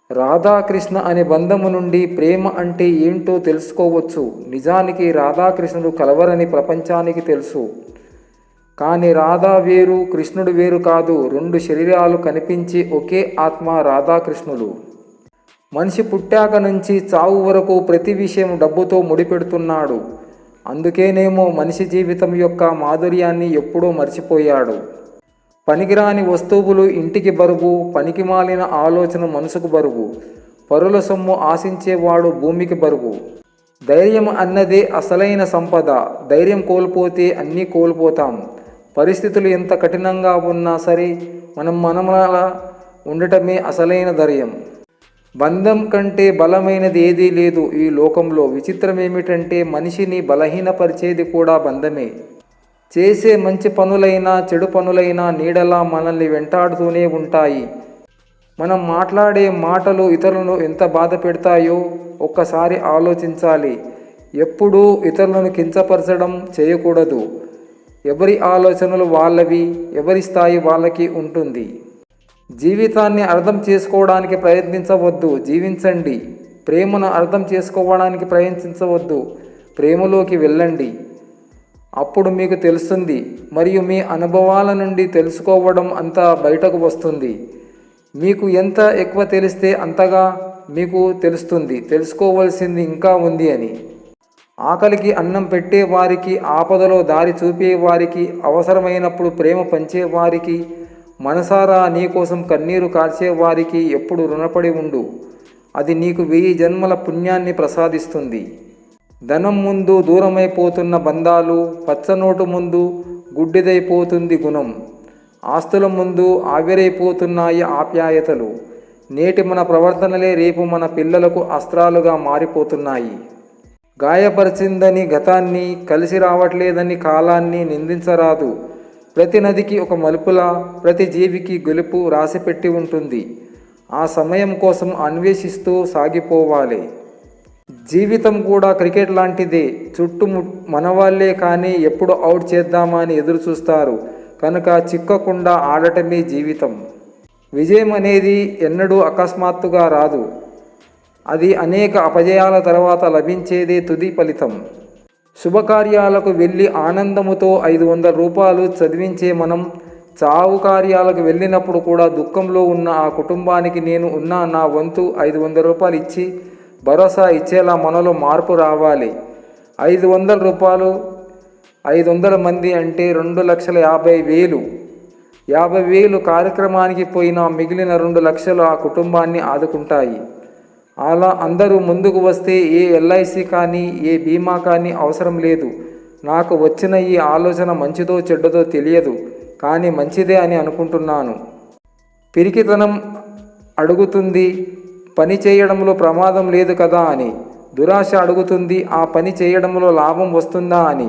రాధాకృష్ణ అనే బంధము నుండి ప్రేమ అంటే ఏంటో తెలుసుకోవచ్చు. నిజానికి రాధాకృష్ణుడు కలవరని ప్రపంచానికి తెలుసు. కానీ రాధా వేరు, కృష్ణుడు వేరు కాదు. రెండు శరీరాలు కనిపించే ఒకే ఆత్మ రాధాకృష్ణులు. మనిషి పుట్టాక నుంచి చావు వరకు ప్రతి విషయం డబ్బుతో ముడిపెడుతున్నాడు. అందుకేనేమో మనిషి జీవితం యొక్క మాధుర్యాన్ని ఎప్పుడో మర్చిపోయాడు. పనికిరాని వస్తువులు ఇంటికి బరువు, పనికిమాలిన ఆలోచన మనసుకు బరువు, పరుల సొమ్ము ఆశించేవాడు భూమికి బరువు. ధైర్యం అన్నదే అసలైన సంపద. ధైర్యం కోల్పోతే అన్నీ కోల్పోతాం. పరిస్థితులు ఎంత కఠినంగా ఉన్నా సరే మనలా ఉండటమే అసలైన ధైర్యం. బంధం కంటే బలమైనది ఏదీ లేదు ఈ లోకంలో. విచిత్రం ఏమిటంటే మనిషిని బలహీనపరిచేది కూడా బంధమే. చేసే మంచి పనులైనా చెడు పనులైనా నీడలా మనల్ని వెంటాడుతూనే ఉంటాయి. మనం మాట్లాడే మాటలు ఇతరులను ఎంత బాధ పెడతాయో ఒక్కసారి ఆలోచించాలి. ఎప్పుడూ ఇతరులను కించపరచడం చేయకూడదు. ఎవరి ఆలోచనలు వాళ్ళవి, ఎవరి స్థాయి వాళ్ళకి ఉంటుంది. జీవితాన్ని అర్థం చేసుకోవడానికి ప్రయత్నించవద్దు, జీవించండి. ప్రేమను అర్థం చేసుకోవడానికి ప్రయత్నించవద్దు, ప్రేమలోకి వెళ్ళండి. అప్పుడు మీకు తెలుస్తుంది. మరియు మీ అనుభవాల నుండి తెలుసుకోవడం అంతా బయటకు వస్తుంది. మీకు ఎంత ఎక్కువ తెలిస్తే అంతగా మీకు తెలుస్తుంది తెలుసుకోవలసింది ఇంకా ఉంది అని. ఆకలికి అన్నం పెట్టేవారికి, ఆపదలో దారి చూపేవారికి, అవసరమైనప్పుడు ప్రేమ పంచేవారికి, మనసారా నీకోసం కన్నీరు కార్చేవారికి ఎప్పుడు రుణపడి ఉండు. అది నీకు 1000 జన్మల పుణ్యాన్ని ప్రసాదిస్తుంది. ధనం ముందు దూరమైపోతున్న బంధాలు, పచ్చనోటు ముందు గుడ్డిదైపోతుంది గుణం, ఆస్తుల ముందు ఆవిరైపోతున్నాయి ఆప్యాయతలు. నేటి మన ప్రవర్తనలే రేపు మన పిల్లలకు అస్త్రాలుగా మారిపోతున్నాయి. గాయపరిచిందని గతాన్ని, కలిసి రావట్లేదని కాలాన్ని నిందించరాదు. ప్రతి నదికి ఒక మలుపులా, ప్రతి జీవికి గెలుపు రాసిపెట్టి ఉంటుంది. ఆ సమయం కోసం అన్వేషిస్తూ సాగిపోవాలి. జీవితం కూడా క్రికెట్ లాంటిదే. చుట్టూ మనవాళ్లే కానీ ఎప్పుడు అవుట్ చేద్దామా అని ఎదురు చూస్తారు. కనుక చిక్కకుండా ఆడటమే జీవితం. విజయం అనేది ఎన్నడూ అకస్మాత్తుగా రాదు. అది అనేక అపజయాల తర్వాత లభించేదే తుది ఫలితం. శుభకార్యాలకు వెళ్ళి ఆనందముతో 500 రూపాయలు చదివించే మనం, చావు కార్యాలకు వెళ్ళినప్పుడు కూడా దుఃఖంలో ఉన్న ఆ కుటుంబానికి నేను ఉన్నా నా వంతు 500 రూపాయలు ఇచ్చి భరోసా ఇచ్చేలా మనలో మార్పు రావాలి. 500 రూపాయలు 500 మంది అంటే 2,50,000. 50,000 కార్యక్రమానికి పోయినా మిగిలిన 2 లక్షలు ఆ కుటుంబాన్ని ఆదుకుంటాయి. అలా అందరూ ముందుకు వస్తే ఏ ఎల్ఐసి కానీ ఏ బీమా కానీ అవసరం లేదు. నాకు వచ్చిన ఈ ఆలోచన మంచిదో చెడ్డదో తెలియదు, కానీ మంచిదే అని అనుకుంటున్నాను. పిరికితనం అడుగుతుంది పని చేయడంలో ప్రమాదం లేదు కదా అని. దురాశ అడుగుతుంది ఆ పని చేయడంలో లాభం వస్తుందా అని.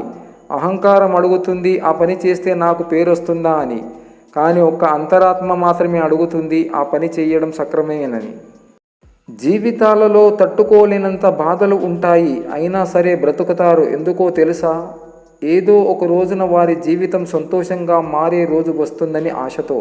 అహంకారం అడుగుతుంది ఆ పని చేస్తే నాకు పేరు వస్తుందా అని. కానీ ఒక్క అంతరాత్మ మాత్రమే అడుగుతుంది ఆ పని చేయడం సక్రమేనని. జీవితాలలో తట్టుకోలేనంత బాధలు ఉంటాయి, అయినా సరే బ్రతుకుతారు. ఎందుకో తెలుసా? ఏదో ఒక రోజున వారి జీవితం సంతోషంగా మారే రోజు వస్తుందని ఆశతో.